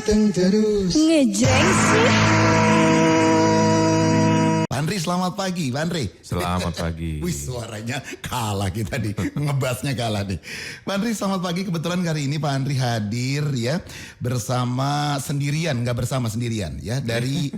ganteng terus. Ngejreng sih. Pandri, selamat pagi, Pandri. Selamat pagi. Wih, suaranya kalah kita nih, ngebasnya kalah nih. Pandri, selamat pagi. Kebetulan kali ini Pak Andri hadir ya bersama sendirian, nggak bersama sendirian ya dari.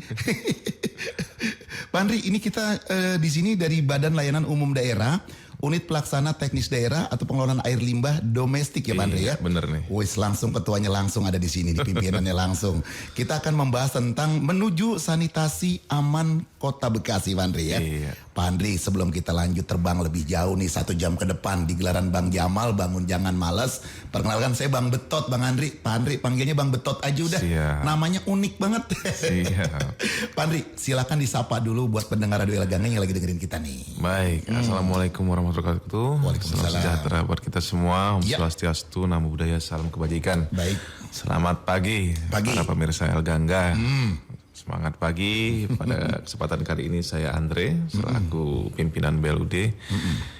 Pak Andri, ini kita di sini dari Badan Layanan Umum Daerah. Unit Pelaksana Teknis Daerah atau Pengelolaan Air Limbah Domestik ya Pak Andre ya? Bener nih. Wis, langsung ketuanya langsung ada di sini, di pimpinannya langsung. Kita akan membahas tentang menuju sanitasi aman Kota Bekasi Pak Andre ya. Iya. Pak Andre, sebelum kita lanjut terbang lebih jauh nih 1 jam ke depan di gelaran Bang Jamal, bangun jangan malas. Perkenalkan saya Bang Betot, Bang Andri. Pak Andri panggilnya Bang Betot aja udah. Siap. Namanya unik banget. Siap. Pak Andri, silakan disapa dulu buat pendengar Radio El Ganggang yang lagi dengerin kita nih. Baik, Assalamualaikum warahmatullahi wabarakatuh. Waalaikumsalam. Salam sejahtera buat kita semua. Om Ya. Swastiastu, Namo Buddhaya, salam kebajikan. Baik. Selamat pagi, Pagi. para pemirsa El Gangga. Semangat pagi. Pada kesempatan kali ini saya Andre selaku pimpinan BLUD.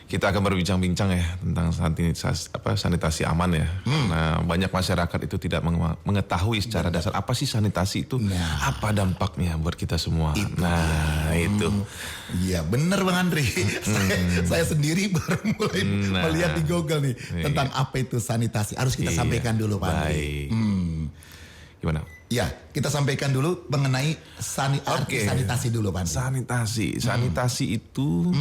Kita akan berbincang-bincang ya tentang sanitasi aman ya. Nah, banyak masyarakat itu tidak mengetahui secara dasar apa sih sanitasi itu, apa dampaknya buat kita semua. Itu. Iya bener Bang Andri. Saya sendiri baru mulai melihat di Google nih tentang apa itu sanitasi. Harus kita sampaikan dulu Pak Andri. Baik. Gimana? Ya, kita sampaikan dulu mengenai arti sanitasi dulu Pak Andri. Sanitasi itu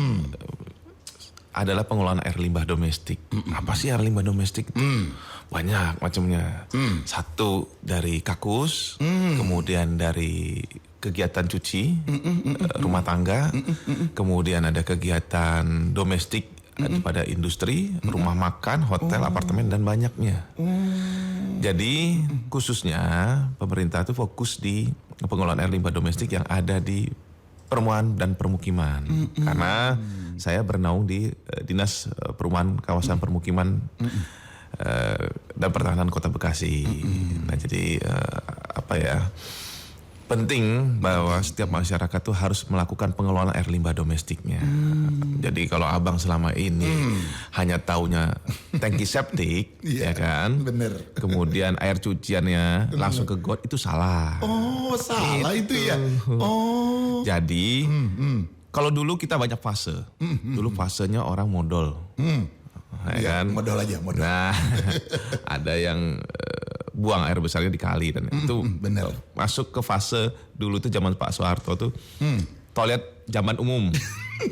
adalah pengelolaan air limbah domestik. Apa sih air limbah domestik itu? Banyak macamnya. Satu dari kakus, kemudian dari kegiatan cuci rumah tangga, kemudian ada kegiatan domestik pada industri, rumah makan, hotel, apartemen dan banyaknya. Jadi khususnya pemerintah itu fokus di pengelolaan air limbah domestik yang ada di perumahan dan permukiman. Karena saya bernaung di Dinas Perumahan Kawasan Permukiman dan Pertahanan Kota Bekasi. Nah jadi penting bahwa setiap masyarakat tuh harus melakukan pengelolaan air limbah domestiknya. Jadi kalau abang selama ini hanya taunya tangki septik, ya kan? Bener. Kemudian air cuciannya langsung ke got, itu salah. Oh salah itu ya. Oh. Jadi kalau dulu kita banyak fase. Dulu fasenya orang modal. Ya kan? Modal aja, modal. Nah, ada yang buang air besarnya di kali dan itu bener. Masuk ke fase dulu tuh zaman Pak Soeharto tuh toilet zaman umum.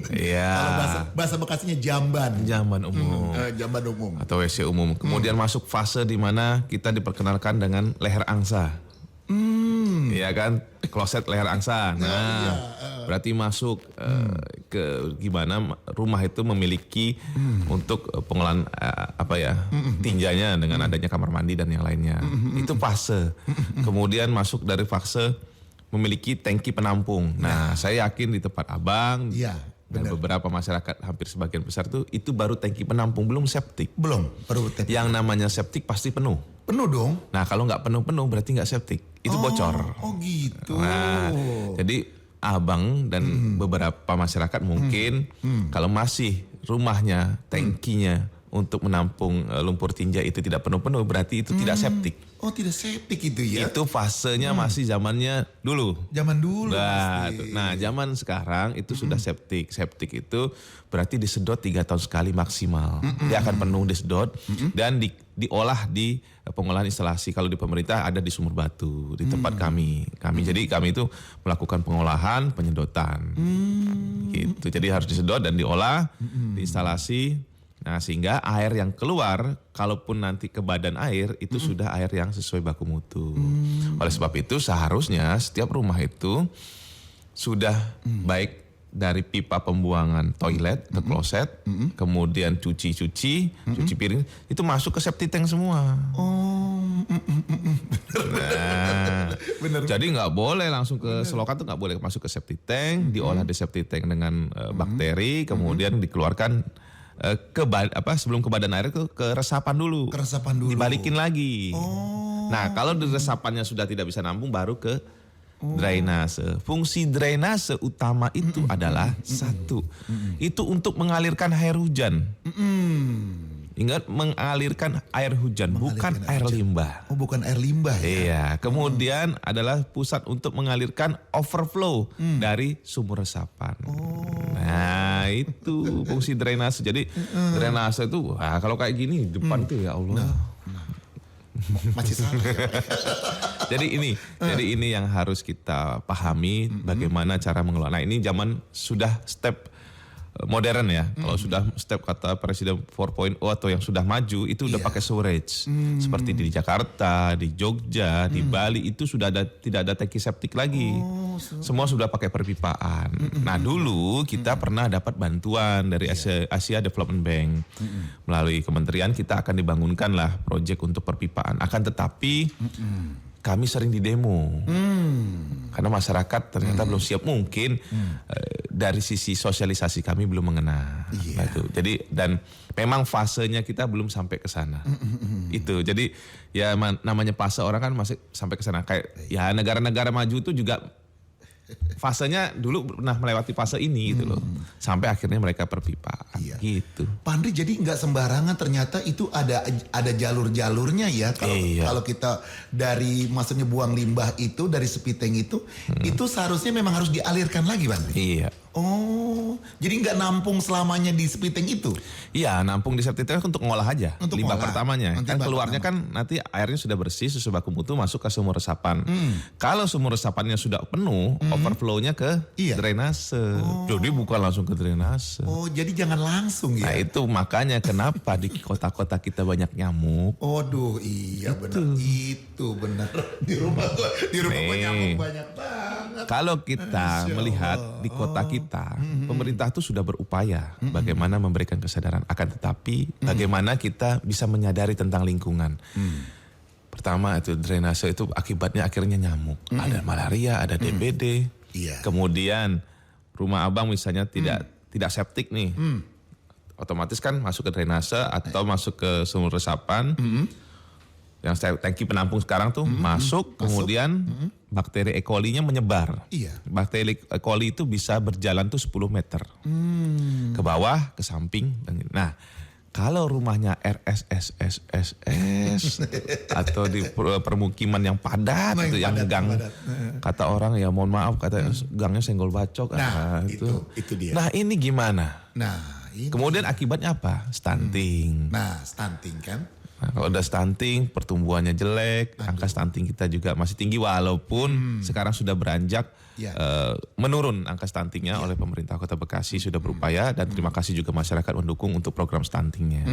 Iya. Kalau bahasa Bekasinya jamban. Zaman umum. Jamban umum. Atau WC umum. Kemudian masuk fase di mana kita diperkenalkan dengan leher angsa. Iya kan? Kloset leher angsa. Nah, berarti masuk ke gimana rumah itu memiliki untuk pengelolaan tinjanya dengan adanya kamar mandi dan yang lainnya. Itu fase. Kemudian masuk dari fase memiliki tangki penampung. Nah, saya yakin di tempat abang dan beberapa masyarakat hampir sebagian besar itu baru tangki penampung, belum septik. Belum, baru septik. Yang namanya septik pasti penuh. Penuh dong. Nah, kalau nggak penuh-penuh berarti nggak septik. Itu bocor. Oh gitu. Nah, jadi abang dan beberapa masyarakat mungkin kalau masih rumahnya tangkinya untuk menampung lumpur tinja itu tidak penuh-penuh, berarti itu tidak septik. Oh tidak septik itu ya. Itu fasenya masih zamannya dulu. Zaman dulu Nah, zaman sekarang itu sudah septik. Septik itu berarti disedot 3 tahun sekali maksimal. Dia akan penuh disedot dan diolah di pengolahan instalasi. Kalau di pemerintah ada di Sumur Batu, di tempat kami. Jadi kami itu melakukan pengolahan, penyedotan. Gitu. Jadi harus disedot dan diolah di instalasi. Nah, sehingga air yang keluar, kalaupun nanti ke badan air, itu sudah air yang sesuai baku mutu. Oleh sebab itu seharusnya setiap rumah itu sudah baik dari pipa pembuangan toilet ke kloset, kemudian cuci piring, itu masuk ke septic tank semua. Bener. Jadi nggak boleh langsung ke selokan, tuh nggak boleh masuk ke septic tank, diolah di septic tank dengan bakteri, kemudian dikeluarkan sebelum ke badan air ke resapan dulu. Dibalikin lagi. Nah, kalau di resapannya sudah tidak bisa nampung baru ke drainase. Fungsi drainase utama itu adalah satu. Itu untuk mengalirkan air hujan. Ingat, mengalirkan air hujan, bukan air limbah. Oh, bukan air limbah ya. Iya, kemudian adalah pusat untuk mengalirkan overflow dari sumur resapan. Nah, itu fungsi drainase. Jadi drainase itu, wah, kalau kayak gini depan tuh ya Allah. Masih salah. Ya? Jadi ini yang harus kita pahami bagaimana cara mengelola. Nah, ini zaman sudah step modern ya. Kalau sudah step kata Presiden 4.0 atau yang sudah maju itu udah pakai storage. Seperti di Jakarta, di Jogja, di Bali itu sudah tidak ada tangki septik lagi. Semua sudah pakai perpipaan. Nah, dulu kita pernah dapat bantuan dari Asia Development Bank. Melalui kementerian kita akan dibangunkan lah proyek untuk perpipaan. Akan tetapi kami sering didemo. Karena masyarakat ternyata belum siap, mungkin dari sisi sosialisasi kami belum mengena. Itu. Jadi dan memang fasenya kita belum sampai ke sana. Itu. Jadi ya namanya fase orang kan masih sampai ke sana. Kayak ya negara-negara maju itu juga fasenya dulu pernah melewati fase ini gitu loh. Sampai akhirnya mereka perpipaan gitu. Pak Andri, jadi nggak sembarangan ternyata itu ada jalur-jalurnya ya. Kalau kita dari maksudnya buang limbah itu dari Sepiteng itu seharusnya memang harus dialirkan lagi, Pak Andri. Iya. Oh, jadi nggak nampung selamanya di Sepiteng itu? Iya, nampung di Sepiteng untuk ngolah aja. Untuk limbah ngolah. pertamanya. Untuk Kan limbah keluarnya kan nanti airnya sudah bersih, susu baku mutu masuk ke sumur resapan. Kalau sumur resapannya sudah penuh, overflow-nya ke drainase. Jadi bukan langsung ke drainase. Oh, jadi jangan langsung ya? Nah, itu makanya kenapa di kota-kota kita banyak nyamuk. Aduh, iya benar. Itu benar. Di rumah gua nyamuk banyak banget. Kalau kita melihat di kota kita, pemerintah itu sudah berupaya bagaimana memberikan kesadaran. Akan tetapi bagaimana kita bisa menyadari tentang lingkungan. Pertama itu drainase itu akibatnya akhirnya nyamuk. Ada malaria, ada DBD. Kemudian rumah abang misalnya tidak septik nih. Otomatis kan masuk ke drainase atau masuk ke sumur resapan. Yang tangki penampung sekarang tuh masuk, kemudian bakteri E. coli-nya menyebar. Bakteri E. coli itu bisa berjalan tuh 10 meter. Ke bawah, ke samping. Nah, kalau rumahnya RSSSSS atau di permukiman yang padat itu yang gang, kata orang ya mohon maaf kata gangnya senggol bacok. Nah, itu dia. Nah, ini gimana? Nah, ini. Kemudian akibatnya apa? Stunting. Nah, stunting kan? Nah, kalau udah stunting, pertumbuhannya jelek, angka stunting kita juga masih tinggi walaupun sekarang sudah beranjak menurun angka stuntingnya oleh pemerintah Kota Bekasi sudah berupaya dan terima kasih juga masyarakat mendukung untuk program stuntingnya.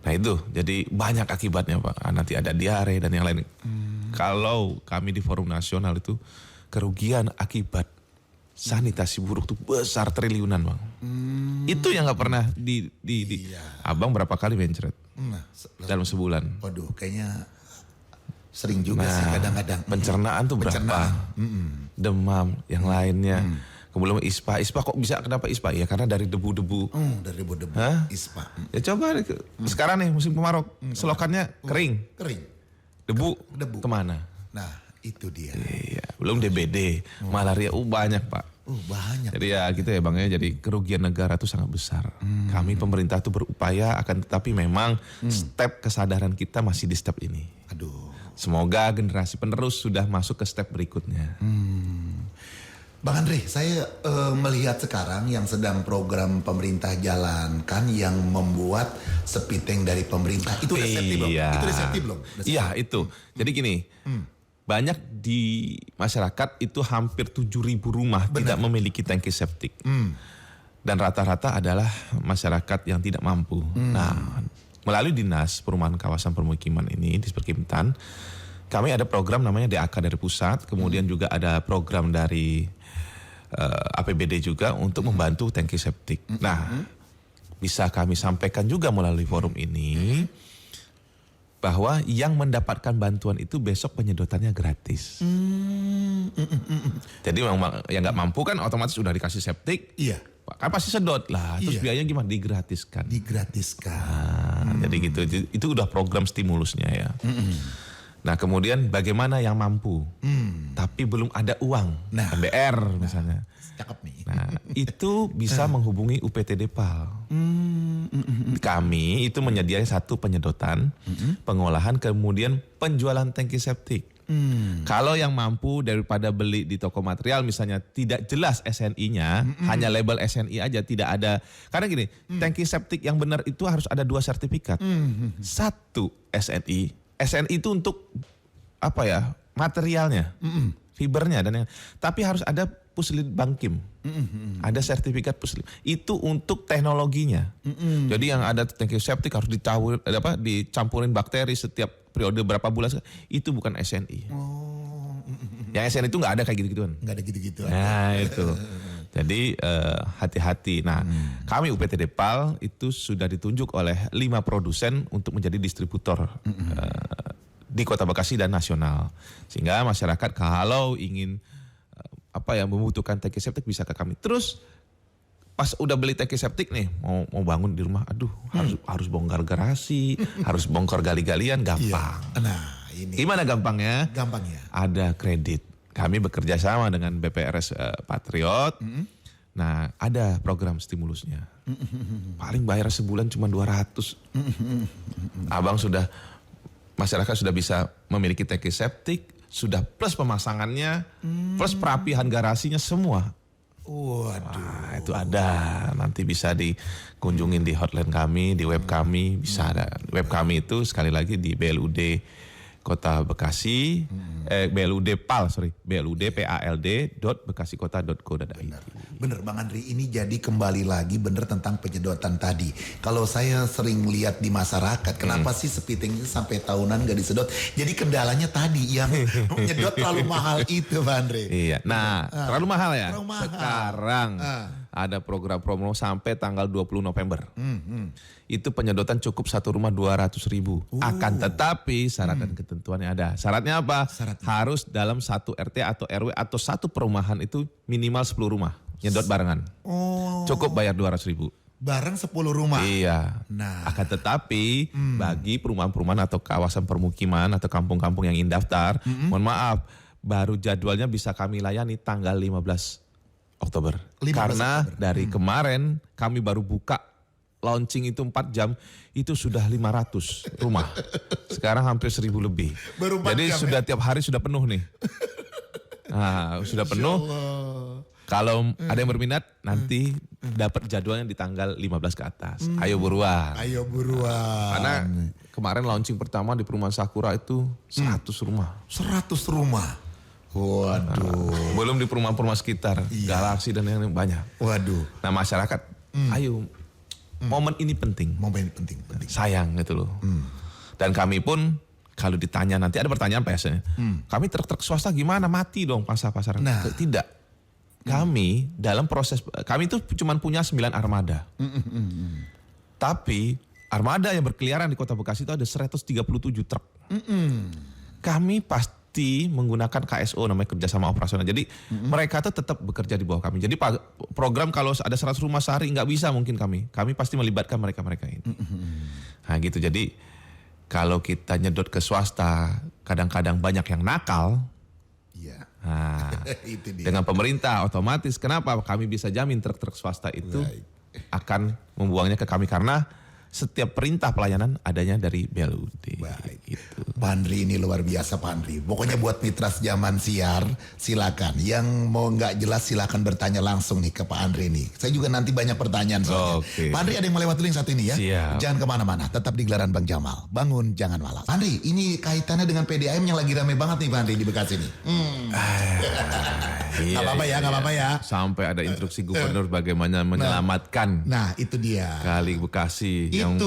Nah itu, jadi banyak akibatnya Pak. Nanti ada diare dan yang lain. Kalau kami di Forum Nasional itu kerugian akibat sanitasi buruk tuh besar triliunan Bang. Itu yang nggak pernah Abang berapa kali mencret dalam sebulan. Waduh, kayaknya sering juga sih kadang-kadang. Pencernaan tuh berapa? Demam, yang lainnya. Kemudian ISPA kok bisa kenapa ISPA? Ya karena dari debu-debu. Dari debu-debu ISPA. Ya coba sekarang nih musim kemarau, selokannya kering. Debu kemana? Nah itu dia. Iya, belum DBD, malaria banyak Pak. Banyak. Jadi ya gitu ya Bang ya, jadi kerugian negara itu sangat besar. Kami pemerintah itu berupaya akan tetapi memang step kesadaran kita masih di step ini. Semoga generasi penerus sudah masuk ke step berikutnya. Bang Andre, saya melihat sekarang yang sedang program pemerintah jalankan yang membuat Sepiteng dari pemerintah. Itu reseptif belum? Itu reseptif belum? Iya itu. Jadi gini, banyak di masyarakat itu hampir 7.000 rumah tidak memiliki tangki septik. Dan rata-rata adalah masyarakat yang tidak mampu. Nah, melalui Dinas Perumahan Kawasan Permukiman ini di Perkimtan, kami ada program namanya DAK dari pusat, kemudian juga ada program dari APBD juga untuk membantu tangki septik. Nah, bisa kami sampaikan juga melalui forum ini bahwa yang mendapatkan bantuan itu besok penyedotannya gratis. Jadi yang nggak mampu kan otomatis udah dikasih septik. Kan pasti sedot lah. Terus biayanya gimana? Digratiskan. Nah, jadi gitu. Itu udah program stimulusnya ya. Nah kemudian bagaimana yang mampu, tapi belum ada uang, MBR misalnya. Cakep nih. Nah itu bisa menghubungi UPT Depal. Kami itu menyediakan satu penyedotan, pengolahan, kemudian penjualan tangki septik. Kalau yang mampu daripada beli di toko material misalnya tidak jelas SNI-nya, hanya label SNI aja, tidak ada. Karena gini, tangki septik yang benar itu harus ada 2 sertifikat. Satu SNI. SNI itu untuk apa ya? Materialnya, fibernya dan yang. Tapi harus ada Puslit Bangkim. Ada sertifikat Puslit. Itu untuk teknologinya. Jadi yang ada tangki septik harus dicampurin bakteri setiap periode berapa bulan, itu bukan SNI. Yang SNI itu nggak ada kayak gitu-gituan. Nggak ada gitu-gituan. Nah itu. Jadi hati-hati. Nah kami UPTD PAL itu sudah ditunjuk oleh 5 produsen untuk menjadi distributor di Kota Bekasi dan nasional. Sehingga masyarakat kalau ingin membutuhkan tangki septik bisa ke kami. Terus pas udah beli tangki septik nih, mau bangun di rumah, aduh harus bongkar garasi, harus bongkar gali-galian, gampang. Iya. Nah ini. Gimana gampangnya? Gampangnya. Ada kredit. Kami bekerja sama dengan BPRS Patriot. Nah ada program stimulusnya. Paling bayar sebulan cuma 200. Masyarakat sudah bisa memiliki tangki septik, sudah plus pemasangannya, plus perapihan garasinya semua. Waduh. Wah, itu ada. Nanti bisa dikunjungin di hotline kami, di web kami, bisa ada. Web kami itu sekali lagi di BLUD Kota Bekasi, BLUD PALD.bekasikota.co.id. Bener Bang Andri, ini jadi kembali lagi bener tentang penyedotan tadi. Kalau saya sering lihat di masyarakat, kenapa sih Sepiting itu sampai tahunan gak disedot? Jadi kendalanya tadi yang menyedot terlalu mahal itu Bang Andri. Iya, nah terlalu mahal ya? Terlalu mahal. Sekarang ada program promo sampai tanggal 20 November. Itu penyedotan cukup satu rumah 200.000. Akan tetapi syarat dan ketentuannya ada. Syaratnya apa? Harus dalam satu RT atau RW atau satu perumahan itu minimal 10 rumah. Nyedot barengan. Cukup bayar 200.000. Bareng 10 rumah. Iya. Nah. Akan tetapi bagi perumahan-perumahan atau kawasan permukiman atau kampung-kampung yang ingin daftar, mohon maaf, baru jadwalnya bisa kami layani tanggal 15 Oktober. 15 Karena Oktober. dari kemarin kami baru buka launching itu 4 jam, itu sudah 500 rumah. Sekarang hampir 1.000 lebih. Baru 4 Jadi jam sudah tiap hari sudah penuh nih. Nah, sudah penuh. Kalau ada yang berminat, nanti dapat jadwalnya di tanggal 15 ke atas. Ayo buruan. Ayo buruan. Karena kemarin launching pertama di perumahan Sakura itu 100 rumah. 100 rumah. Waduh. Belum di perumahan-perumahan sekitar, Galaksi dan yang lain banyak. Waduh. Nah masyarakat, ayo, momen ini penting. Momen penting. Sayang gitu loh. Dan kami pun kalau ditanya nanti ada pertanyaan biasanya, kami truk swasta gimana, mati dong pasar-pasar. Nah. Tidak. Kami dalam proses, kami itu cuma punya 9 armada. Tapi armada yang berkeliaran di Kota Bekasi itu ada 137 truk. Kami pasti menggunakan KSO, namanya kerjasama operasional. Jadi mereka tuh tetap bekerja di bawah kami. Jadi program kalau ada 100 rumah sehari nggak bisa mungkin kami pasti melibatkan mereka ini. Nah gitu. Jadi kalau kita nyedot ke swasta, kadang-kadang banyak yang nakal. Iya. Nah, Itu dia. dengan pemerintah otomatis kenapa kami bisa jamin truk-truk swasta itu akan membuangnya ke kami karena setiap perintah pelayanan adanya dari BLUD. Baik. Gitu. Pak Andri ini luar biasa Pak Andri. Pokoknya buat mitra zaman siar silakan. Yang mau nggak jelas silakan bertanya langsung nih ke Pak Andri nih. Saya juga nanti banyak pertanyaan soalnya. Oke. Pak Andri ada yang melewati link satu ini ya. Siap. Jangan kemana-mana. Tetap di gelaran Bang Jamal. Bangun jangan malas. Pak Andri ini kaitannya dengan PDAM yang lagi rame banget nih Pak Andri di Bekasi nih. Nggak apa-apa ya, nggak apa-apa ya. Sampai ada instruksi gubernur bagaimana menyelamatkan Nah itu dia. Kali Bekasi yang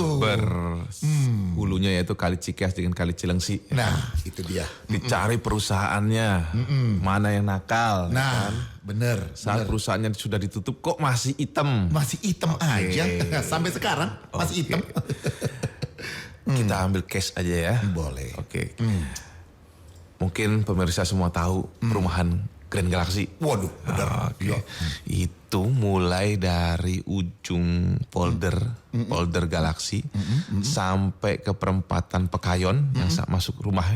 hulunya yaitu Kali Cikeas dengan Kali Cilengsi. Nah itu dia. Dicari perusahaannya, mana yang nakal. Nah kan? bener. Saat perusahaannya sudah ditutup kok masih hitam. Masih hitam aja. Sampai sekarang masih hitam. Kita ambil case aja ya. Boleh. Oke. Mungkin pemirsa semua tahu perumahan Grand Galaxy. Waduh, benar. Oke. Itu mulai dari ujung polder Galaxy sampai ke perempatan Pekayon yang masuk rumah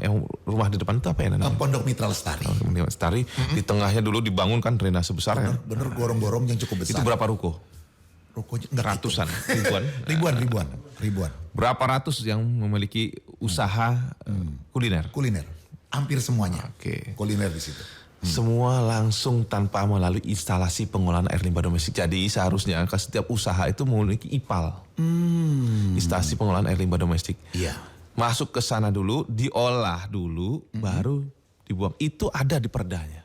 di depan itu apa ya namanya? Pondok Mitra Lestari. Pondok Lestari. Di tengahnya dulu dibangun kan drainase besar ya. Bener gorong-gorong yang cukup besar. Itu berapa ruko? Rukonya enggak ratusan, ribuan. ribuan. Berapa ratus yang memiliki usaha kuliner. Kuliner. Hampir semuanya. Oke. Kuliner di situ. Semua langsung tanpa melalui instalasi pengolahan air limbah domestik. Jadi seharusnya setiap usaha itu memiliki IPAL. Instalasi pengolahan air limbah domestik. Iya. Masuk ke sana dulu, diolah dulu, baru dibuang. Itu ada di perdanya.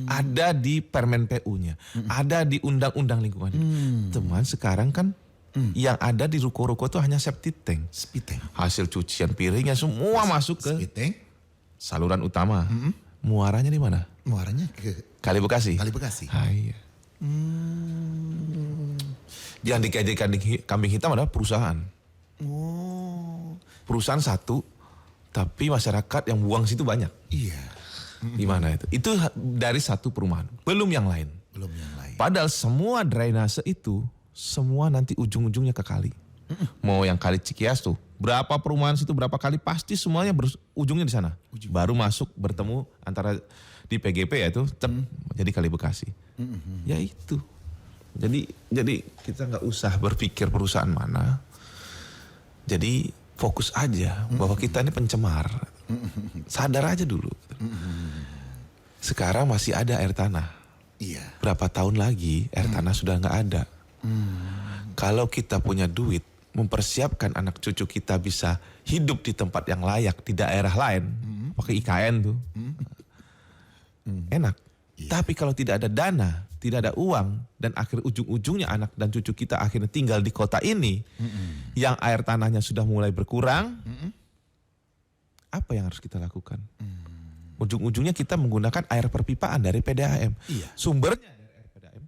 Ada di Permen PU-nya. Ada di Undang-Undang Lingkungan Hidup. Teman sekarang kan yang ada di ruko-ruko itu hanya septic tank. Septic tank. Hasil cucian piringnya semua masuk ke Septic tank. saluran utama. Muaranya di mana? Muaranya ke Kali Bekasi. Kali Bekasi. Ah, iya. Yang dijadikan kambing hitam adalah perusahaan. Oh. Perusahaan satu, tapi masyarakat yang buang situ banyak. Iya. Di mana itu? Itu dari satu perumahan, belum yang lain. Belum yang lain. Padahal semua drainase itu, semua nanti ujung-ujungnya ke kali. Mau yang kali Cikias tuh, berapa perumahan situ, berapa kali, pasti semuanya ujungnya di sana. Baru masuk bertemu antara di PGP ya itu, jadi Kali Bekasi. Ya itu. Jadi kita nggak usah berpikir perusahaan mana. Jadi fokus aja bahwa kita ini pencemar. Sadar aja dulu. Sekarang masih ada air tanah. Iya. Berapa tahun lagi air tanah sudah nggak ada. Kalau kita punya duit, mempersiapkan anak cucu kita bisa hidup di tempat yang layak di daerah lain, pakai IKN tuh, enak. Iya. Tapi kalau tidak ada dana, tidak ada uang, dan akhir ujung-ujungnya anak dan cucu kita akhirnya tinggal di kota ini, yang air tanahnya sudah mulai berkurang, apa yang harus kita lakukan? Ujung-ujungnya kita menggunakan air perpipaan dari PDAM. Iya. Sumbernya dari air PDAM.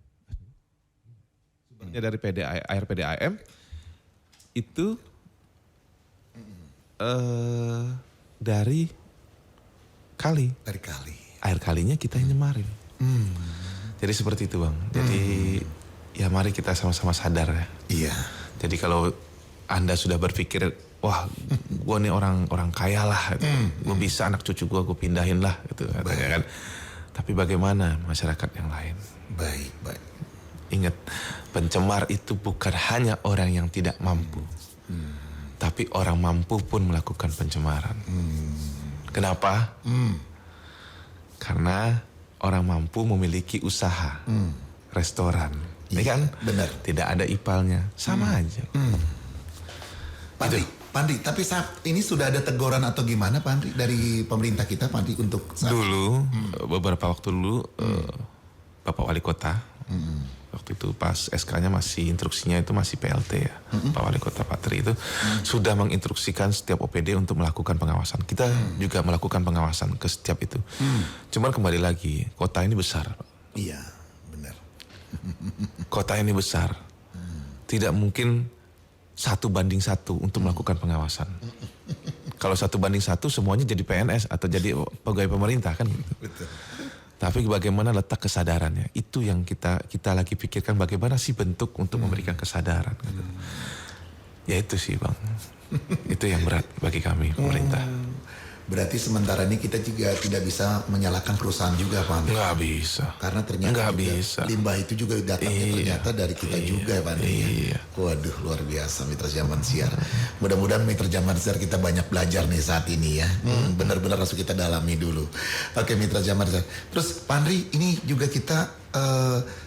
Sumbernya dari air PDAM itu dari kali. Dari kali. Air kalinya kita yang nyemarin. Jadi seperti itu Bang. Jadi ya mari kita sama-sama sadar ya. Iya. Jadi kalau Anda sudah berpikir, wah gue nih orang kaya lah, gitu. Gue bisa anak cucu gue pindahin lah gitu katanya kan. Tapi bagaimana masyarakat yang lain? Baik. Ingat, pencemar itu bukan hanya orang yang tidak mampu. Tapi orang mampu pun melakukan pencemaran. Kenapa? Karena orang mampu memiliki usaha, restoran. Ini kan benar. tidak ada IPAL-nya, sama aja. Pandri, tapi saat ini sudah ada teguran atau gimana Pandri dari pemerintah kita Pandri untuk saat Dulu, beberapa waktu dulu, Bapak Wali Kota, waktu itu pas SK-nya masih, instruksinya itu masih PLT ya, Pak Wali Kota Pak Tri itu sudah menginstruksikan setiap OPD untuk melakukan pengawasan. Kita juga melakukan pengawasan ke setiap itu. Cuman kembali lagi, kota ini besar. Iya, benar. Kota ini besar, tidak mungkin 1:1 untuk melakukan pengawasan. Kalau 1:1 semuanya jadi PNS atau jadi pegawai pemerintah kan gitu. Betul. Tapi bagaimana letak kesadarannya, itu yang kita lagi pikirkan, bagaimana sih bentuk untuk memberikan kesadaran. Gitu. Ya itu sih Bang, itu yang berat bagi kami pemerintah. Berarti sementara ini kita juga tidak bisa menyalahkan perusahaan juga Pandri. Nggak bisa. Karena ternyata Nggak juga bisa. limbah itu juga datangnya ternyata dari kita juga ya Pandri. Iya. Waduh, luar biasa Mitra Zaman Siar. Mudah-mudahan Mitra Zaman Siar kita banyak belajar nih saat ini ya. Benar-benar harus kita dalami dulu. Oke Mitra Zaman Siar. Terus Pandri, ini juga kita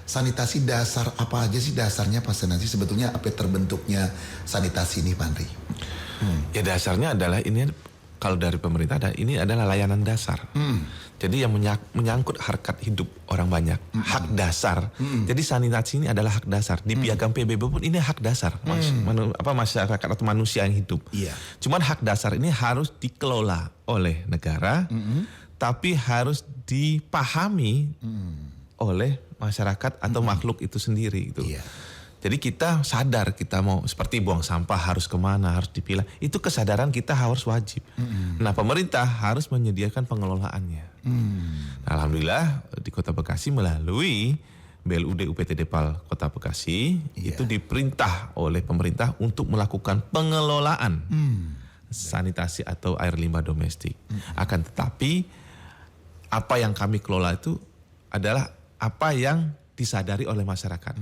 sanitasi dasar apa aja sih dasarnya Pak Senasi? Sebetulnya apa terbentuknya sanitasi ini Pandri? Ya dasarnya adalah ini, kalau dari pemerintah ini adalah layanan dasar. Jadi yang menyangkut harkat hidup orang banyak, hak dasar. Jadi sanitasi ini adalah hak dasar. Di piagam PBB pun ini hak dasar. Masyarakat atau manusia yang hidup. Iya. Cuman hak dasar ini harus dikelola oleh negara, tapi harus dipahami oleh masyarakat atau makhluk itu sendiri. Gitu. Iya. Jadi kita sadar, kita mau seperti buang sampah harus kemana, harus dipilah. Itu kesadaran kita harus wajib. Nah pemerintah harus menyediakan pengelolaannya. Nah, alhamdulillah di Kota Bekasi melalui BLUD UPT Depal Kota Bekasi itu diperintah oleh pemerintah untuk melakukan pengelolaan sanitasi atau air limbah domestik. Akan tetapi apa yang kami kelola itu adalah apa yang disadari oleh masyarakat.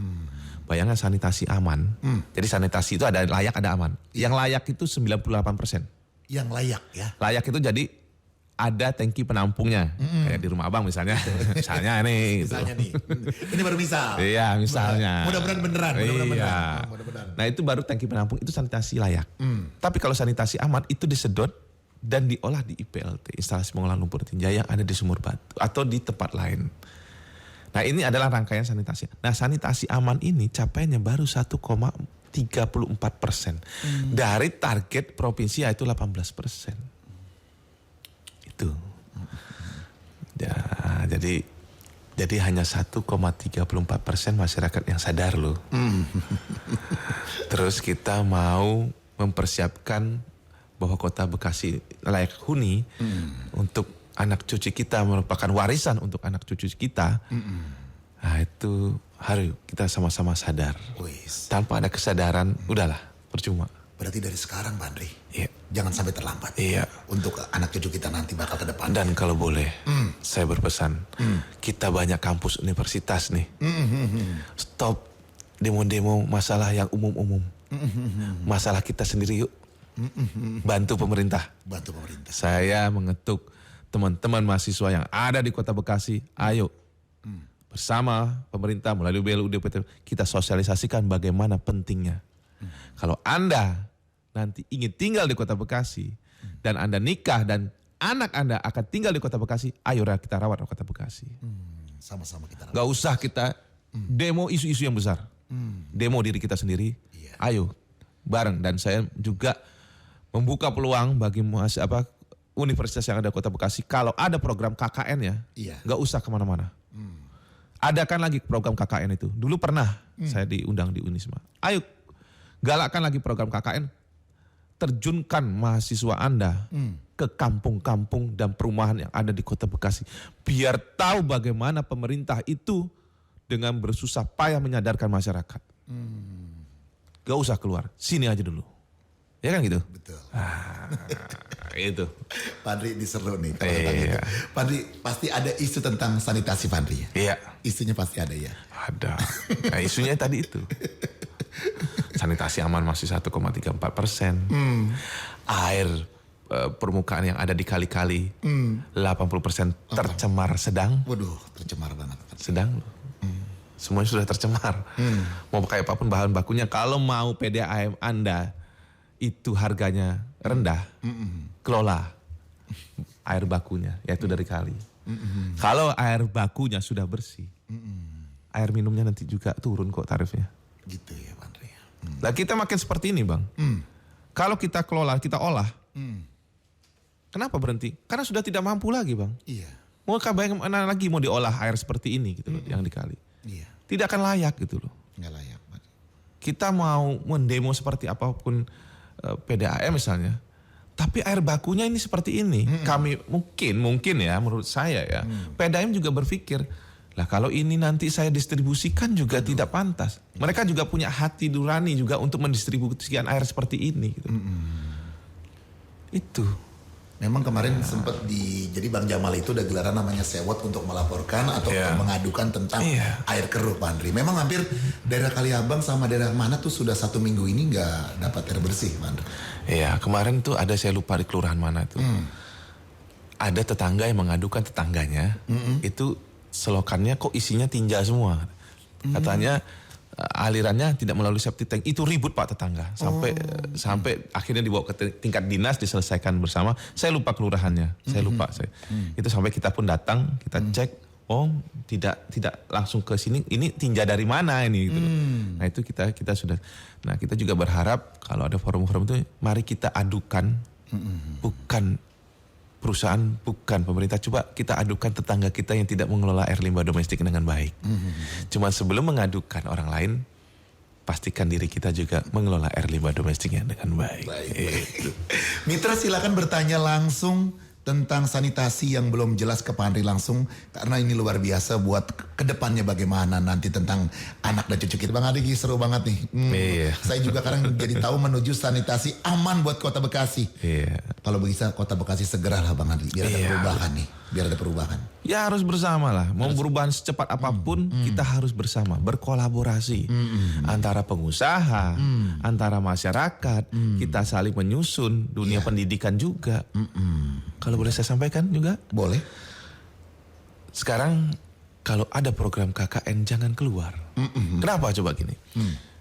bayangkan sanitasi aman. Jadi sanitasi itu ada layak, ada aman. Yang layak itu 98%. Yang layak ya. Layak itu jadi ada tangki penampungnya. Kayak di rumah abang misalnya. Misalnya nih. Gitu. Misalnya nih. Ini baru misal. Iya misalnya. Mudah-mudahan beneran. Mudah-mudahan Iya. beneran. Mudah-mudahan. Nah itu baru tangki penampung, itu sanitasi layak. Tapi kalau sanitasi aman itu disedot dan diolah di IPLT, instalasi pengolahan lumpur tinja yang ada di Sumur Batu atau di tempat lain. Nah ini adalah rangkaian sanitasi. Nah sanitasi aman ini capaiannya baru 1,34%. Dari target provinsi yaitu 18%. Itu. Ya, jadi hanya 1,34% masyarakat yang sadar loh. Terus kita mau mempersiapkan bahwa Kota Bekasi layak huni untuk anak cucu kita, merupakan warisan untuk anak cucu kita. Nah itu harus kita sama-sama sadar. Wis. Tanpa ada kesadaran, udahlah percuma. Berarti dari sekarang Pak Andri, Iya. jangan sampai terlambat. Iya. Untuk anak cucu kita nanti bakal ke depan. Dan kalau boleh, saya berpesan, kita banyak kampus universitas nih. Stop demo-demo masalah yang umum-umum. Masalah kita sendiri yuk. Bantu pemerintah. Bantu pemerintah. Saya mengetuk teman-teman mahasiswa yang ada di Kota Bekasi, ayo bersama pemerintah melalui BLU DPT kita sosialisasikan bagaimana pentingnya. Kalau Anda nanti ingin tinggal di Kota Bekasi dan Anda nikah dan anak Anda akan tinggal di Kota Bekasi, ayo kita rawat Kota Bekasi. Sama-sama kita rawat. Gak usah kita demo isu-isu yang besar. Demo diri kita sendiri. Iya. Ayo bareng, dan saya juga membuka peluang bagi universitas yang ada di Kota Bekasi, kalau ada program KKN ya, Iya. gak usah kemana-mana. Adakan lagi program KKN itu. Dulu pernah saya diundang di Unisma. Ayo galakkan lagi program KKN. Terjunkan mahasiswa Anda ke kampung-kampung dan perumahan yang ada di Kota Bekasi. Biar tahu bagaimana pemerintah itu dengan bersusah payah menyadarkan masyarakat. Gak usah keluar, sini aja dulu. Ya kan gitu? Betul. Itu. Pak Andri diseru nih. Kalau tentang itu. Pak Andri pasti ada isu tentang sanitasi Pak Andri ya? Iya. Isunya pasti ada ya? Ada. Nah isunya tadi itu. Sanitasi aman masih 1,34%. Air permukaan yang ada di kali-kali 80% tercemar sedang. Waduh, tercemar banget. Sedang loh. Semuanya sudah tercemar. Mau pakai apapun bahan bakunya, kalau mau PDAM Anda itu harganya rendah, kelola air bakunya, yaitu dari kali. Kalau air bakunya sudah bersih, air minumnya nanti juga turun kok tarifnya. Gitu ya Pak Andri. Nah kita makin seperti ini Bang. Kalau kita kelola, kita olah. Kenapa berhenti? Karena sudah tidak mampu lagi Bang. Iya. Mau bagaimana lagi mau diolah air seperti ini gitu loh, yang dikali. Iya. Tidak akan layak gitu loh. Nggak layak Pak. Kita mau mendemo seperti apapun PDAM misalnya, tapi air bakunya ini seperti ini. Kami mungkin ya menurut saya ya, PDAM juga berpikir, lah kalau ini nanti saya distribusikan juga tidak pantas. Mereka juga punya hati nurani juga untuk mendistribusikan air seperti ini. Gitu. Itu. Memang kemarin sempat jadi Bang Jamal itu ada gelaran namanya sewot untuk melaporkan atau mengadukan tentang air keruh Pak Andri. Memang hampir daerah Kaliabang sama daerah mana tuh sudah 1 minggu ini nggak dapat air bersih Pak Andri. Iya kemarin tuh ada, saya lupa di kelurahan mana tuh. Ada tetangga yang mengadukan tetangganya, itu selokannya kok isinya tinja semua. Katanya alirannya tidak melalui septic tank. Itu ribut Pak tetangga. Sampai akhirnya dibawa ke tingkat dinas, diselesaikan bersama. Saya lupa kelurahannya. Saya lupa. Itu sampai kita pun datang, kita cek. Oh tidak langsung ke sini. Ini tinja dari mana ini? Gitu. Nah itu kita sudah. Nah kita juga berharap kalau ada forum-forum itu, mari kita adukan. Bukan perusahaan, bukan pemerintah, coba kita adukan tetangga kita yang tidak mengelola air limbah domestik dengan baik. Cuma sebelum mengadukan orang lain, pastikan diri kita juga mengelola air limbah domestiknya dengan baik. Baik. Mitra silakan bertanya langsung tentang sanitasi yang belum jelas ke Pak Andri langsung, karena ini luar biasa buat kedepannya bagaimana nanti tentang anak dan cucu kita. Bang Andri seru banget nih. Saya juga sekarang jadi tahu menuju sanitasi aman buat Kota Bekasi. Kalau bisa Kota Bekasi segeralah Bang Andri biar ada perubahan nih. biar ada perubahan. Ya harus bersama lah. Mau perubahan secepat apapun kita harus bersama, berkolaborasi antara pengusaha, antara masyarakat, kita saling menyusun dunia pendidikan juga. Kalau boleh saya sampaikan juga, Boleh. sekarang kalau ada program KKN jangan keluar. Kenapa coba gini?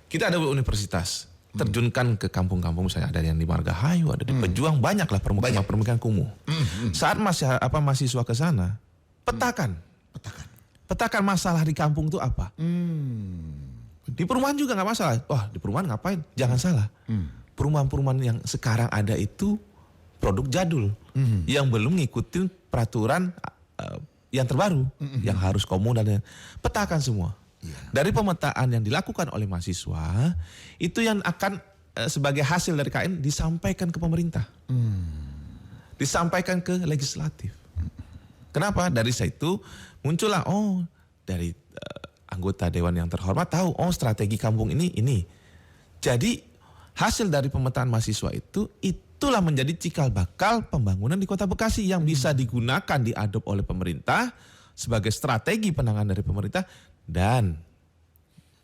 Kita ada universitas, terjunkan ke kampung-kampung, misalnya ada yang di Margahayu, ada di Pejuang, banyaklah permukiman kumuh. Saat mahasiswa ke sana, petakan masalah di kampung itu apa? Di perumahan juga nggak masalah. Wah, di perumahan ngapain? Jangan salah. Perumahan-perumahan yang sekarang ada itu produk jadul yang belum ngikutin peraturan yang terbaru, yang harus komunal dan petakan semua. Dari pemetaan yang dilakukan oleh mahasiswa, itu yang akan sebagai hasil dari KN disampaikan ke pemerintah. Disampaikan ke legislatif. Kenapa? Dari situ muncullah, dari anggota dewan yang terhormat tahu, strategi kampung ini. Jadi hasil dari pemetaan mahasiswa itulah menjadi cikal bakal pembangunan di Kota Bekasi yang bisa digunakan, diadop oleh pemerintah sebagai strategi penanganan dari pemerintah, dan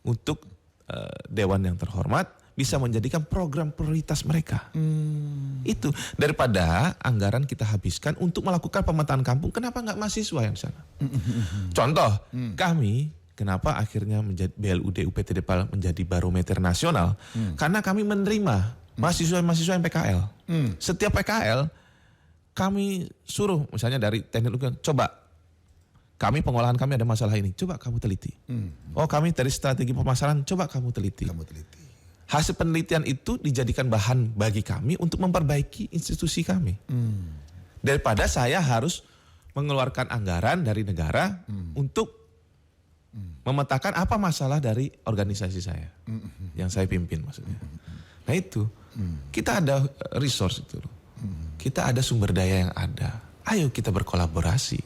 untuk dewan yang terhormat bisa menjadikan program prioritas mereka. Itu daripada anggaran kita habiskan untuk melakukan pemetaan kampung, kenapa nggak mahasiswa yang sana? Contoh, kami kenapa akhirnya menjadi BLUD UPT Depal menjadi barometer nasional? Karena kami menerima mahasiswa-mahasiswa yang PKL. Setiap PKL kami suruh, misalnya dari teknik lingkungan, coba kami pengolahan kami ada masalah ini, coba kamu teliti. Kami dari strategi pemasaran, coba kamu teliti. Hasil penelitian itu dijadikan bahan bagi kami untuk memperbaiki institusi kami. Daripada saya harus mengeluarkan anggaran dari negara untuk memetakan apa masalah dari organisasi saya, yang saya pimpin maksudnya. Nah itu, kita ada resource itu, kita ada sumber daya yang ada. Ayo kita berkolaborasi.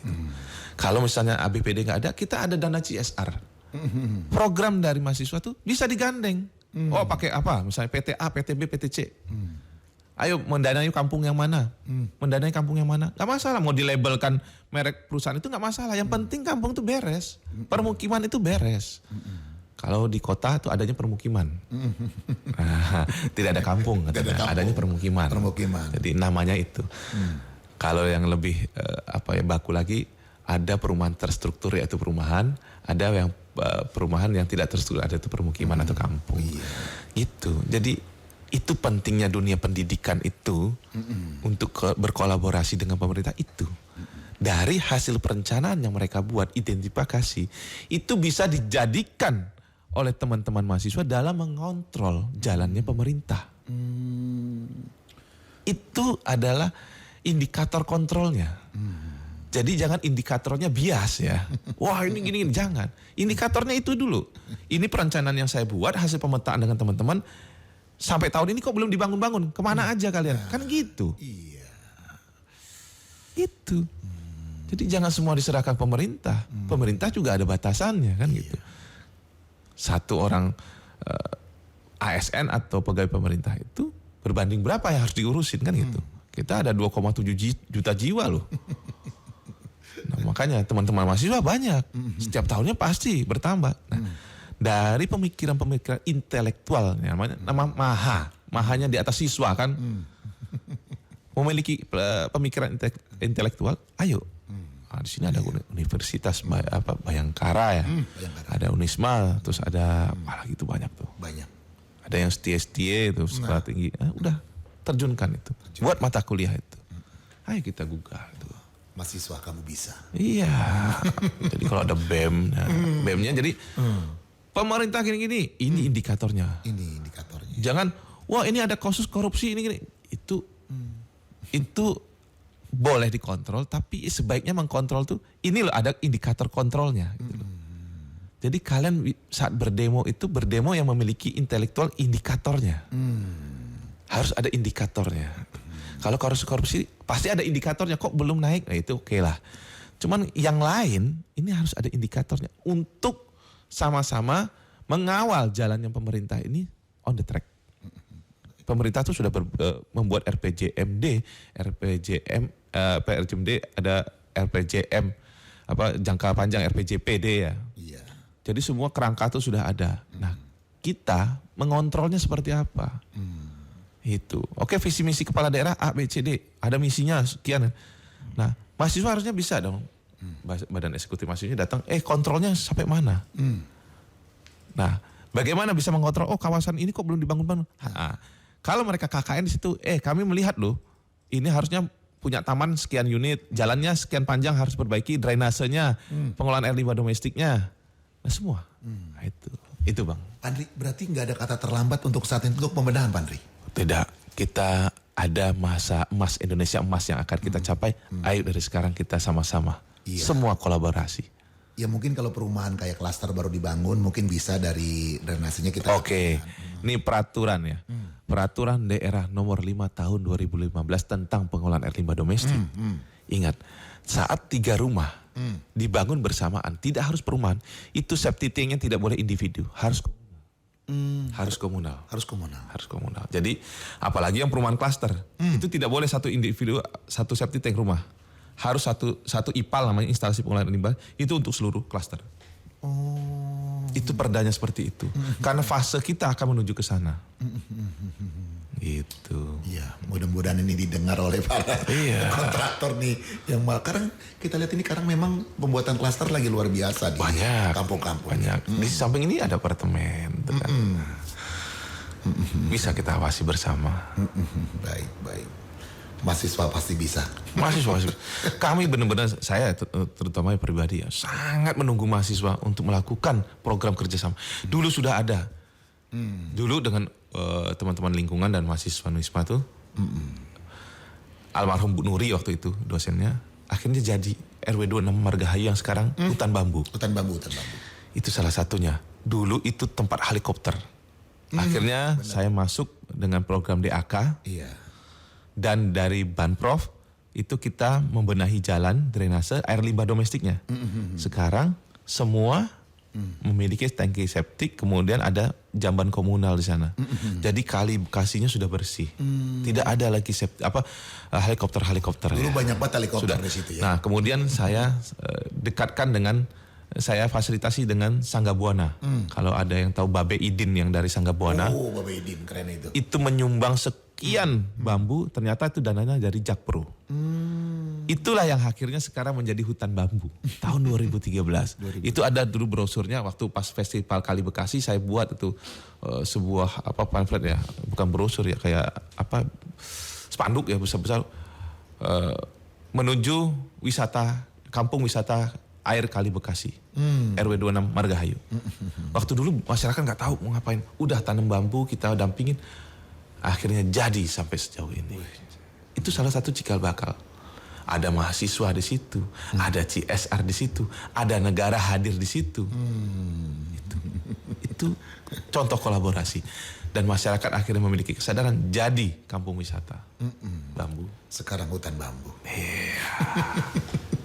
Kalau misalnya ABPD nggak ada, kita ada dana CSR. Program dari mahasiswa tuh bisa digandeng. Pakai apa? Misalnya PTA, PTB, PTC. Ayo mendanai kampung yang mana? Mendanai kampung yang mana? Nggak masalah. Mau dilabelkan merek perusahaan itu nggak masalah. Yang penting kampung itu beres. Permukiman itu beres. Kalau di kota tuh adanya permukiman. Tidak ada kampung. Adanya permukiman. Jadi namanya itu. Kalau yang lebih baku lagi, ada perumahan terstruktur yaitu perumahan, ada yang perumahan yang tidak terstruktur, ada itu permukiman atau kampung. Gitu. Jadi itu pentingnya dunia pendidikan itu untuk berkolaborasi dengan pemerintah itu. Dari hasil perencanaan yang mereka buat, identifikasi, itu bisa dijadikan oleh teman-teman mahasiswa dalam mengontrol jalannya pemerintah. Itu adalah indikator kontrolnya. Jadi jangan indikatornya bias ya. Wah ini gini, jangan. Indikatornya itu dulu. Ini perencanaan yang saya buat, hasil pemetaan dengan teman-teman. Sampai tahun ini kok belum dibangun-bangun. Kemana aja kalian? Kan gitu. Iya. Itu. Jadi jangan semua diserahkan pemerintah. Pemerintah juga ada batasannya kan gitu. Satu orang ASN atau pegawai pemerintah itu berbanding berapa yang harus diurusin kan gitu. Kita ada 2,7 juta jiwa loh. Nah, makanya teman-teman mahasiswa banyak. Setiap tahunnya pasti bertambah. Nah, dari pemikiran-pemikiran intelektual, mahanya di atas siswa kan, memiliki pemikiran intelektual. Ayo, di sini ada Universitas Bayangkara ya, ada Unisma, terus ada lagi itu banyak tuh. Ada yang setia itu sekolah tinggi. Udah terjunkan itu, buat mata kuliah itu. Ayo kita gugah itu. Mahasiswa kamu bisa. Iya. Jadi kalau ada BEM, BEM-nya jadi pemerintah gini-gini, ini indikatornya. Ini indikatornya. Jangan, wah ini ada kasus korupsi ini gini. Itu boleh dikontrol, tapi sebaiknya mengkontrol tuh ini loh ada indikator kontrolnya. Gitu. Jadi kalian saat berdemo itu berdemo yang memiliki intelektual indikatornya. Harus ada indikatornya. Kalau korupsi pasti ada indikatornya, kok belum naik, nah itu oke lah. Cuman yang lain ini harus ada indikatornya untuk sama-sama mengawal jalannya pemerintah ini on the track. Pemerintah tuh sudah membuat RPJMD, PRJMD, ada RPJM, jangka panjang RPJPD ya. Iya. Jadi semua kerangka itu sudah ada. Nah, kita mengontrolnya seperti apa? Itu. Oke, visi misi kepala daerah A, B, C, D. Ada misinya sekian. Nah, mahasiswa harusnya bisa dong. Badan eksekutif mahasiswanya datang, kontrolnya sampai mana? Nah, bagaimana bisa mengontrol, kawasan ini kok belum dibangun-bangun? Kalau mereka KKN di situ, kami melihat loh, ini harusnya punya taman sekian unit, jalannya sekian panjang harus perbaiki, drainasenya, pengelolaan air limbah domestiknya. Nah, semua. Nah, itu Bang. Pak Andri, berarti nggak ada kata terlambat untuk saat ini untuk pembenahan, Pak Andri? Tidak, kita ada masa emas, Indonesia emas yang akan kita capai. Ayo dari sekarang kita sama-sama. Iya. Semua kolaborasi. Ya mungkin kalau perumahan kayak klaster baru dibangun, mungkin bisa dari drainasenya kita. Oke, ini peraturan ya. Peraturan daerah nomor 5 tahun 2015 tentang pengelolaan air limbah domestik. Ingat, saat 3 rumah dibangun bersamaan, tidak harus perumahan, itu septic tanknya tidak boleh individu, harus komunal. Harus komunal. Harus komunal. Jadi apalagi yang perumahan klaster, itu tidak boleh satu individu, satu septic tank rumah. Harus satu IPAL namanya instalasi pengelolaan limbah, itu untuk seluruh klaster. Itu perdanya seperti itu. Karena fase kita akan menuju ke sana. Gitu. Iya, mudah-mudahan ini didengar oleh para kontraktor nih yang sekarang kita lihat ini sekarang memang pembuatan klaster lagi luar biasa di kampung-kampung. Banyak. Di samping ini ada apartemen. Bisa kita awasi bersama. Baik. Mahasiswa pasti bisa. Mahasiswa. Kami benar-benar, saya terutama pribadi ya, sangat menunggu mahasiswa untuk melakukan program kerjasama. Dulu sudah ada. Dulu dengan teman-teman lingkungan dan mahasiswa Wisma tuh, almarhum Bu Nuri waktu itu dosennya, akhirnya jadi RW 26 Margahayu yang sekarang hutan bambu. Hutan bambu. Itu salah satunya. Dulu itu tempat helikopter. Akhirnya saya masuk dengan program DAK. Iya. Dan dari Banprov itu kita membenahi jalan drainase air limbah domestiknya. Sekarang semua memiliki tangki septik, kemudian ada jamban komunal di sana. Jadi kali Bekasinya sudah bersih. Tidak ada lagi helikopter. Dulu ya. banyak banget helikopter Sudah. di situ ya. Nah, kemudian saya saya fasilitasi dengan Sangga Buana. Kalau ada yang tahu Babe Idin yang dari Sangga Buana. Oh, Babe Idin, keren itu. Itu menyumbang sekian bambu, ternyata itu dananya dari Jakpro. Itulah yang akhirnya sekarang menjadi hutan bambu. Tahun 2013. Itu ada dulu brosurnya waktu pas festival Kali Bekasi saya buat itu sebuah pamflet ya, bukan brosur ya, kayak spanduk ya besar-besar menuju kampung wisata air Kali Bekasi, RW 26 Margahayu. Waktu dulu masyarakat nggak tahu mau ngapain, udah tanam bambu kita dampingin, akhirnya jadi sampai sejauh ini. Itu salah satu cikal bakal. Ada mahasiswa di situ, ada CSR di situ, ada negara hadir di situ. Itu contoh kolaborasi. Dan masyarakat akhirnya memiliki kesadaran jadi kampung wisata bambu. Sekarang hutan bambu.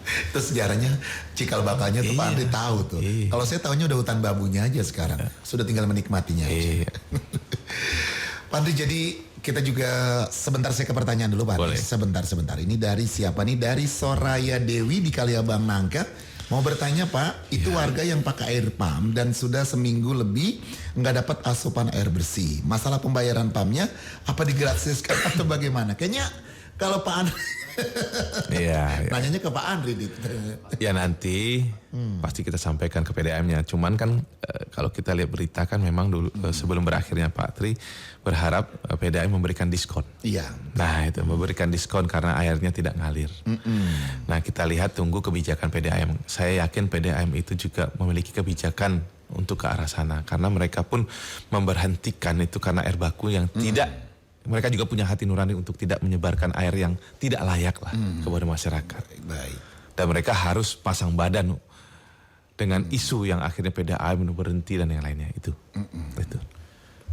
Itu sejarahnya cikal bakalnya tuh Pak Andri tahu tuh. Kalau saya tahunya udah hutan bambunya aja sekarang. Sudah tinggal menikmatinya aja. Pak Andri, jadi kita juga sebentar saya ke pertanyaan dulu Pak Andri. Sebentar. Ini dari siapa nih? Dari Soraya Dewi di Kaliabang Nangka. Mau bertanya Pak, itu warga yang pakai air pump dan sudah seminggu lebih nggak dapat asupan air bersih. Masalah pembayaran pumpnya apa digratiskan atau bagaimana? Kayaknya kalau Pak Andri nanyanya ke Pak Andri. Ya nanti pasti kita sampaikan ke PDAM-nya. Cuman kan kalau kita lihat berita kan memang dulu sebelum berakhirnya Pak Tri berharap PDAM memberikan diskon. Iya. Nah itu memberikan diskon karena airnya tidak ngalir. Nah kita lihat tunggu kebijakan PDAM. Saya yakin PDAM itu juga memiliki kebijakan untuk ke arah sana. Karena mereka pun memberhentikan itu karena air baku yang tidak, mereka juga punya hati nurani untuk tidak menyebarkan air yang tidak layak lah kepada masyarakat. Baik. Dan mereka harus pasang badan dengan isu yang akhirnya PDAM berhenti dan yang lainnya itu. Itu.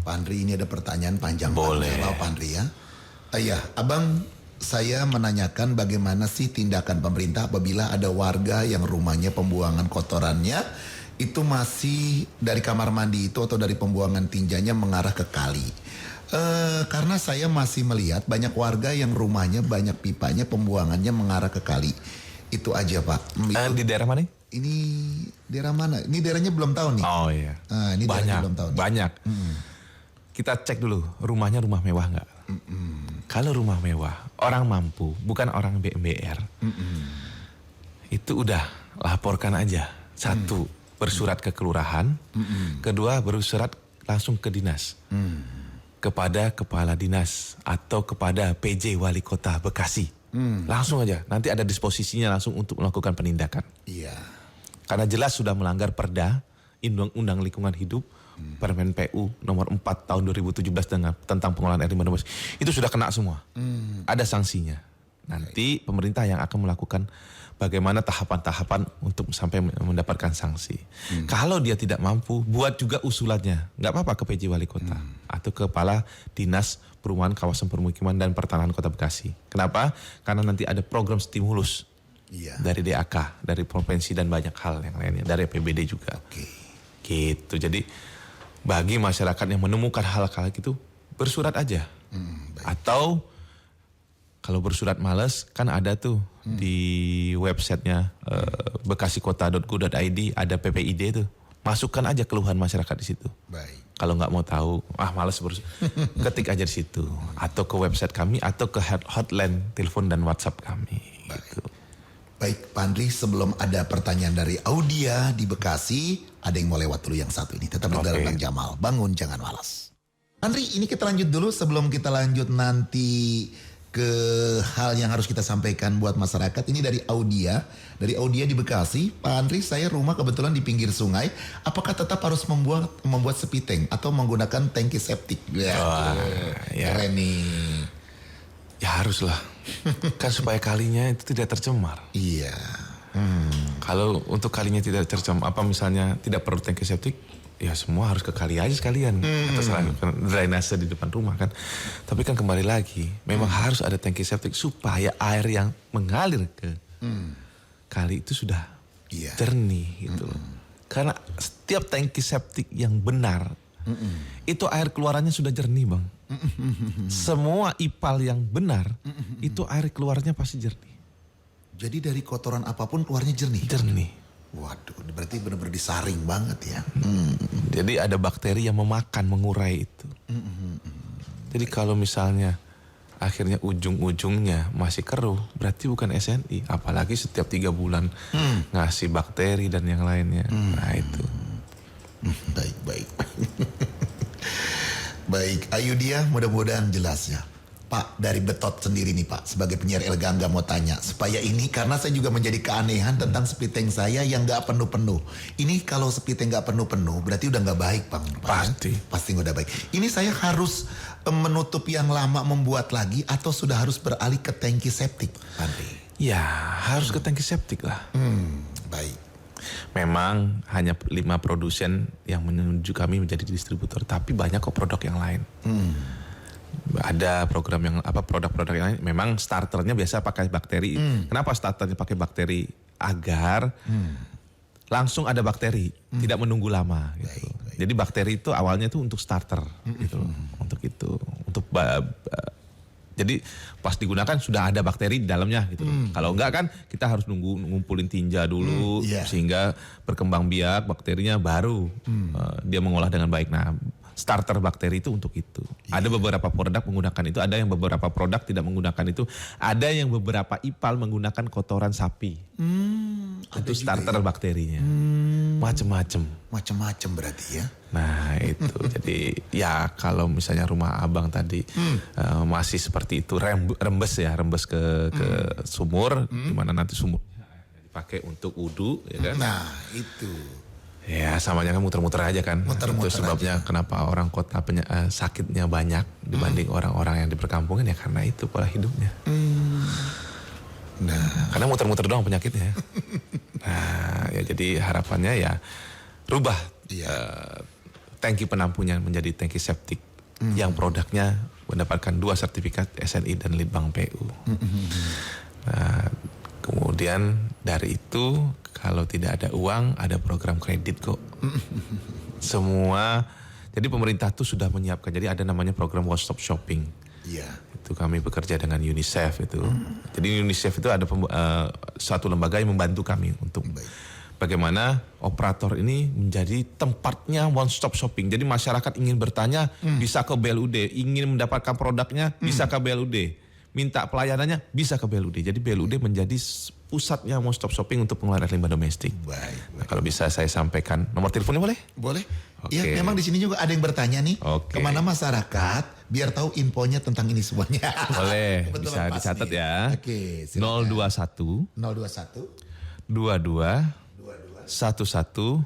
Pak Andri, ini ada pertanyaan panjang. Boleh. Pak Andri ya. Iya, Abang, saya menanyakan bagaimana sih tindakan pemerintah apabila ada warga yang rumahnya pembuangan kotorannya itu masih dari kamar mandi itu atau dari pembuangan tinjanya mengarah ke kali. Karena saya masih melihat banyak warga yang rumahnya banyak pipanya pembuangannya mengarah ke kali. Itu aja Pak. Di daerah mana? Ini daerah mana? Ini daerahnya belum tahu nih. Oh iya. Ini daerahnya belum tahu nih. Banyak. Kita cek dulu rumahnya rumah mewah nggak? Kalau rumah mewah, orang mampu, bukan orang BMBR, itu udah laporkan aja. Satu, bersurat ke kelurahan. Kedua, bersurat langsung ke dinas. Kepada kepala dinas atau kepada PJ Wali Kota Bekasi. Langsung aja, nanti ada disposisinya langsung untuk melakukan penindakan. Iya. Karena jelas sudah melanggar Perda, Undang-Undang Lingkungan Hidup, Permen PU nomor 4 tahun 2017 tentang pengolahan air limbah domestik. Itu sudah kena semua. Ada sanksinya. Nanti pemerintah yang akan melakukan bagaimana tahapan-tahapan untuk sampai mendapatkan sanksi. Kalau dia tidak mampu, buat juga usulannya. Nggak apa-apa ke PJ Wali Kota atau Kepala Dinas Perumahan Kawasan Permukiman dan Pertanahan Kota Bekasi. Kenapa? Karena nanti ada program stimulus dari DAK, dari provinsi dan banyak hal yang lainnya, dari APBD juga. Gitu. Jadi bagi masyarakat yang menemukan hal-hal itu bersurat aja. Atau kalau bersurat males kan ada tuh di websitenya bekasikota.go.id ada PPID tuh. Masukkan aja keluhan masyarakat di situ. Baik. Kalau nggak mau tahu, males ketik aja di situ. Atau ke website kami atau ke hotline telepon dan WhatsApp kami. Baik. Gitu. Baik Pak Andri, sebelum ada pertanyaan dari Audia di Bekasi, ada yang mau lewat dulu yang satu ini. Tetap di dalam Bang Jamal, bangun jangan malas. Andri, ini kita lanjut dulu sebelum kita lanjut nanti ke hal yang harus kita sampaikan buat masyarakat. Ini dari Audia di Bekasi. Pak Andri, saya rumah kebetulan di pinggir sungai. Apakah tetap harus membuat sepi tank atau menggunakan tangki septik? Keren nih. Ya haruslah. Kan supaya kalinya itu tidak tercemar. Iya. Kalau untuk kalinya tidak tercemar, apa misalnya tidak perlu tangki septik, ya semua harus ke kali aja sekalian. Atau drainase di depan rumah kan. Tapi kan kembali lagi, memang harus ada tangki septik supaya air yang mengalir ke kali itu sudah jernih gitu loh. Karena setiap tangki septik yang benar, itu air keluarannya sudah jernih Bang. Semua IPAL yang benar, itu air keluarnya pasti jernih. Jadi dari kotoran apapun keluarnya jernih? Jernih. Waduh, berarti benar-benar disaring banget ya. Jadi ada bakteri yang memakan, mengurai itu. Jadi kalau misalnya akhirnya ujung-ujungnya masih keruh, berarti bukan SNI. Apalagi setiap 3 bulan ngasih bakteri dan yang lainnya. Nah itu. Baik. Baik, ayo dia mudah-mudahan jelas ya. Pak, dari Betot sendiri nih Pak, sebagai penyiar Elgangga mau tanya. Supaya ini, karena saya juga menjadi keanehan tentang split tank saya yang gak penuh-penuh. Ini kalau split tank gak penuh-penuh, berarti udah gak baik Bang. Pasti. Pasti udah baik. Ini saya harus menutup yang lama membuat lagi atau sudah harus beralih ke tangki septik, Pak Andri? Ya, harus ke tangki septik lah. Baik. Memang hanya 5 produsen yang menuju kami menjadi distributor, tapi banyak kok produk yang lain. Ada program yang produk-produk yang lain. Memang starternya biasa pakai bakteri. Kenapa starternya pakai bakteri? Agar langsung ada bakteri, tidak menunggu lama. Gitu. Baik. Jadi bakteri itu awalnya itu untuk starter, gitu loh. Untuk itu, jadi pas digunakan sudah ada bakteri di dalamnya gitu. Kalau enggak kan kita harus ngumpulin tinja dulu sehingga berkembang biak bakterinya baru dia mengolah dengan baik. Nah, starter bakteri itu untuk itu. Ada beberapa produk menggunakan itu, ada yang beberapa produk tidak menggunakan itu, ada yang beberapa IPAL menggunakan kotoran sapi. Itu starter bakterinya. Macem-macem berarti ya. Nah itu jadi ya kalau misalnya rumah abang tadi masih seperti itu rembes ke sumur, dimana nanti sumur dipakai untuk wudu ya kan. Nah itu. Ya samanya kan muter-muter aja kan. Muter-muter itu sebabnya aja. Kenapa orang kota sakitnya banyak dibanding orang-orang yang di perkampungan ya karena itu pola hidupnya. Nah, karena muter-muter doang penyakitnya. Nah ya jadi harapannya ya rubah tangki penampunnya menjadi tangki septik yang produknya mendapatkan 2 sertifikat SNI dan Litbang PU. Nah, kemudian dari itu kalau tidak ada uang ada program kredit kok. Semua, jadi pemerintah tuh sudah menyiapkan, jadi ada namanya program one stop shopping. Iya. Itu kami bekerja dengan UNICEF itu. Jadi UNICEF itu ada suatu lembaga yang membantu kami untuk bagaimana operator ini menjadi tempatnya one stop shopping. Jadi masyarakat ingin bertanya bisa ke BLUD, ingin mendapatkan produknya bisa ke BLUD, minta pelayanannya bisa ke BLUD. Jadi BLUD menjadi pusatnya one stop shopping untuk pengelolaan air limbah domestik. Baik. Nah, kalau bisa saya sampaikan nomor teleponnya boleh? Boleh. Oke. Ya, memang di sini juga ada yang bertanya nih, Oke. kemana masyarakat biar tahu infonya tentang ini semuanya. Boleh, Kebetulan bisa pas dicatat nih. ya. Oke, silakan. 021 021 22 22 11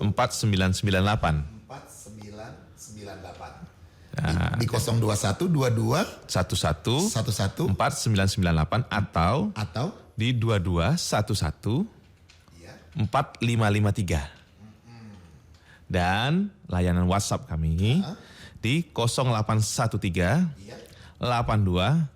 4998. 4998. Di 021 22 11 11 4998 atau di 22 11 ya. 4553. Dan layanan WhatsApp kami di 0813 Iya. 82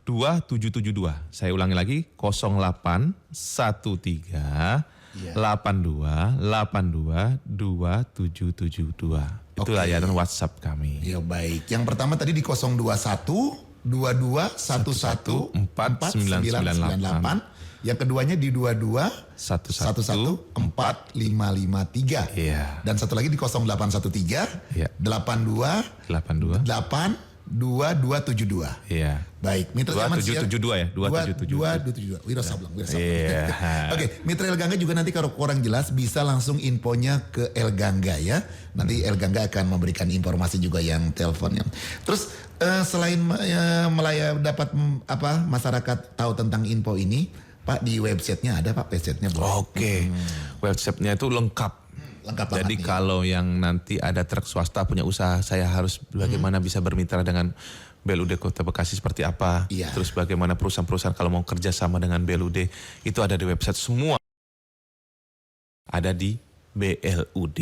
2772. Saya ulangi lagi 0813 Iya. 82 2772. Itu Oke. layanan WhatsApp kami. Ya baik. Yang pertama tadi di 021 22 11 4998. Yang keduanya di 22 11 4553. Iya. Dan satu lagi di 0813 Iya. 82 82. 82272. Iya. Baik, Mitra Zaman Siar 2772 ya, 2772. Wira Sableng. Iya. Oke, Mitra El Gangga juga nanti kalau kurang jelas bisa langsung infonya ke El Gangga ya. Nanti El Gangga akan memberikan informasi juga yang teleponnya. Terus selain dapat masyarakat tahu tentang info ini, Pak, di websitenya ada Pak, websitenya boleh? Oke. Websitenya itu lengkap. Lengkap banget Jadi nih. kalau yang nanti ada truk swasta punya usaha, saya harus bagaimana bisa bermitra dengan BLUD Kota Bekasi seperti apa. Iya. Terus bagaimana perusahaan-perusahaan kalau mau kerja sama dengan BLUD, itu ada di website semua. Ada di BLUD,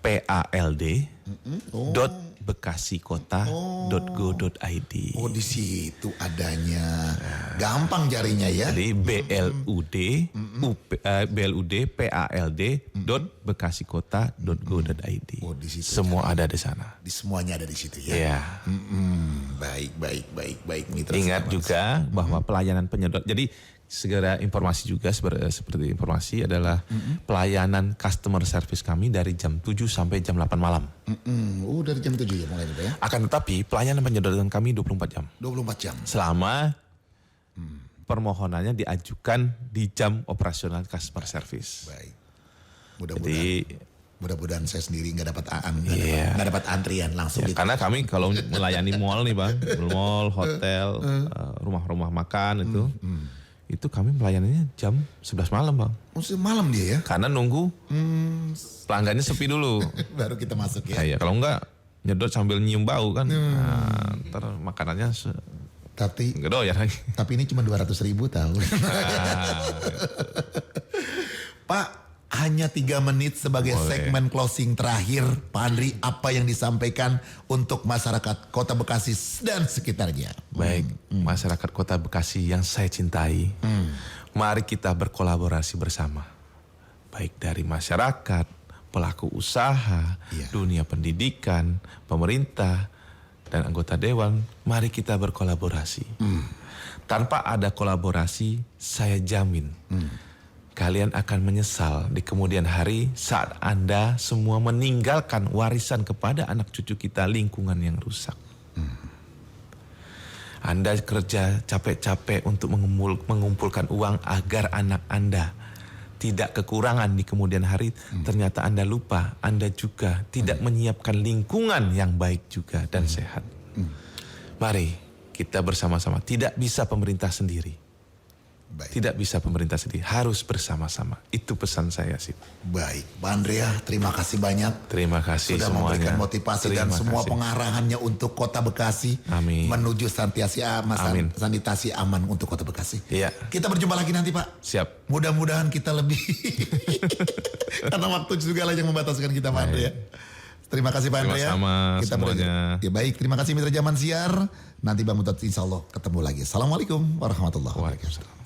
PALD, .bekasikota.go.id. Oh, di situ adanya. Gampang carinya ya. Jadi BLUD, BLUD, PALD, .bekasikota.go.id. Oh, di situ. Semua ada di sana. Di semuanya ada di situ ya. Ya. Baik Mitra. Ingat juga bahwa pelayanan penyedot. Jadi segera informasi juga seperti informasi adalah pelayanan customer service kami dari jam 7 sampai jam 8 malam. Dari jam 7 ya mulai ya. Akan tetapi pelayanan penyedotan kami 24 jam. 24 jam. Selama permohonannya diajukan di jam operasional customer service. Baik. Mudah-mudahan saya sendiri nggak dapat nggak dapat antrian langsung. Ya, karena kami kalau melayani mall nih Bang, mall, hotel, rumah-rumah makan itu kami melayaninya jam 11 malam Bang. Maksudnya malam dia ya? Karena nunggu pelanggannya sepi dulu. Baru kita masuk ya. Nah, ya kalau enggak nyedot sambil nyium bau kan, nah, ntar makanannya Tapi nggak doyan lagi. ini cuma 200.000 tahu. Pak, hanya 3 menit sebagai segmen closing terakhir. Pak Andri, apa yang disampaikan untuk masyarakat Kota Bekasi dan sekitarnya? Baik, masyarakat Kota Bekasi yang saya cintai, mari kita berkolaborasi bersama. Baik dari masyarakat, pelaku usaha, dunia pendidikan, pemerintah, dan anggota dewan, mari kita berkolaborasi. Tanpa ada kolaborasi, saya jamin kalian akan menyesal di kemudian hari saat Anda semua meninggalkan warisan kepada anak cucu kita lingkungan yang rusak. Anda kerja capek-capek untuk mengumpulkan uang agar anak Anda tidak kekurangan di kemudian hari. Ternyata Anda lupa, Anda juga tidak menyiapkan lingkungan yang baik juga dan sehat. Mari kita bersama-sama, tidak bisa pemerintah sendiri. Tidak bisa pemerintah sendiri, harus bersama-sama. Itu pesan saya sih. Baik, Pak Andrea, terima kasih banyak. Terima kasih sudah semuanya. memberikan motivasi dan semua pengarahannya untuk Kota Bekasi. Amin. Menuju sanitasi aman untuk Kota Bekasi. Iya. Kita berjumpa lagi nanti Pak. Siap. Mudah-mudahan kita lebih karena waktu juga lah yang membataskan kita Pak Andrea. Terima kasih Pak Andrea. Sama-sama kita semuanya. Ya baik, terima kasih Mitra Zaman Siar. Nanti Bang Mutat insya Allah ketemu lagi. Assalamualaikum warahmatullahi wabarakatuh. Waalaikumsalam.